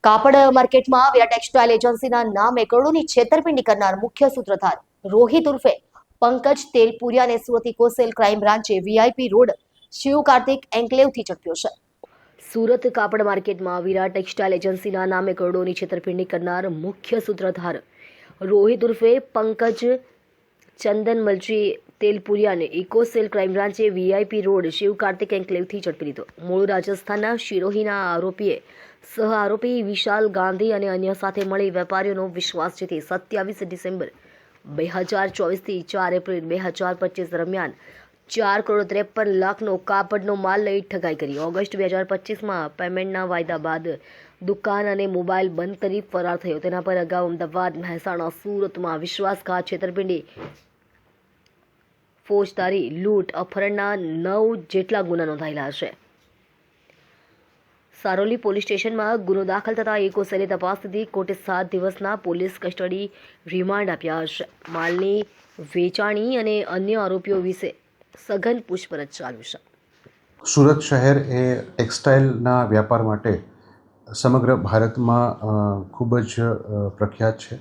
કાપડ માર્કેટમાં આવ્યા ટેક્સટાઇલ એજન્સીના નામે કરોડોની છેતરપિંડી કરનાર મુખ્ય સૂત્રધાર રોહિત ઉર્ફે પંકજ તેલપુરિયાને સુરત ઇકોસેલ ક્રાઇમ બ્રાન્ચે વીઆઈપી રોડ શિવ કાર્તિક એન્કલેવથી ઝડપ્યો છે. સુરત કાપડ માર્કેટમાં વિરાટ ટેક્સટાઇલ એજન્સીના નામે કરોડોની છેતરપિંડી કરનાર મુખ્ય સૂત્રધાર રોહિત ઉર્ફે પંકજ ચંદનમલજી તેલપુરિયાને ઇકોસેલ ક્રાઇમ બ્રાન્ચે વીઆઈપી રોડ શિવ કાર્તિક એન્કલેવથી ઝડપી લીધો. મૂળ રાજસ્થાનના શિરોહીના આરોપીએ સહ આરોપી વિશાલ ગાંધી અને અન્ય સાથે મળી વેપારીઓનો વિશ્વાસ જીતી 27 ડિસેમ્બર 2024થી 4 એપ્રિલ 2025 દરમિયાન 4,53,00,000નો કાપડનો માલ લઈ ઠગાઈ કરી. ઓગસ્ટ 2025માં પેમેન્ટના વાયદા બાદ દુકાન અને મોબાઈલ બંધ કરી ફરાર થયો. તેના પર અગાઉ અમદાવાદ, મહેસાણા, સુરતમાં વિશ્વાસઘાત, છેતરપિંડી, ફોજદારી, લૂંટ, અપહરણના 9 જેટલા ગુના નોંધાયેલા છે. સારોલી પોલીસ સ્ટેશનમાં ગુનો દાખલ થતા ઇકોસેલે તપાસથી કોર્ટે 7 દિવસના પોલીસ કસ્ટડી રિમાન્ડ આપ્યા છે. માલની વેચાણી અને અન્ય આરોપીઓ વિશે સઘન પૂછપરછ ચાલુ છે. સુરત શહેર એ ટેક્સટાઇલના વ્યાપાર માટે સમગ્ર ભારતમાં ખૂબ જ પ્રખ્યાત છે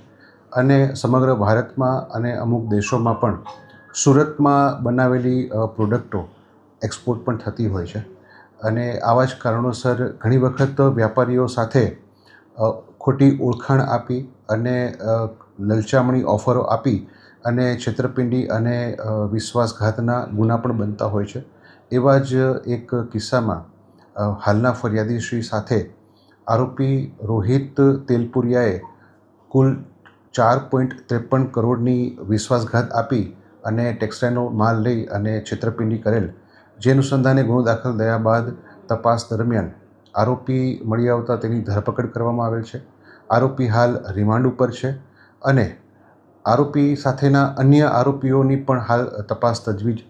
અને સમગ્ર ભારતમાં અને અમુક દેશોમાં પણ સુરતમાં બનાવેલી પ્રોડક્ટો એક્સપોર્ટ પણ થતી હોય છે અને આવા જ કારણોસર ઘણી વખત વ્યાપારીઓ સાથે ખોટી ઓળખાણ આપી અને લલચામણી ઓફરો આપી અને છેતરપિંડી અને વિશ્વાસઘાતના ગુના પણ બનતા હોય છે. એવા જ એક કિસ્સામાં હાલના ફરિયાદીશ્રી સાથે આરોપી રોહિત તેલપુરિયાએ કુલ 4.53 કરોડની વિશ્વાસઘાત આપી અને ટેક્સટાઇલનો માલ લઈ અને છેતરપિંડી કરેલ. જે અનુસંધાને ગુનો દાખલ થયા બાદ તપાસ દરમિયાન આરોપી મળી આવતા તેની ધરપકડ કરવામાં આવેલ છે. આરોપી હાલ રિમાન્ડ ઉપર છે અને આરોપી સાથેના અન્ય આરોપીઓની પણ હાલ તપાસ તજવીજ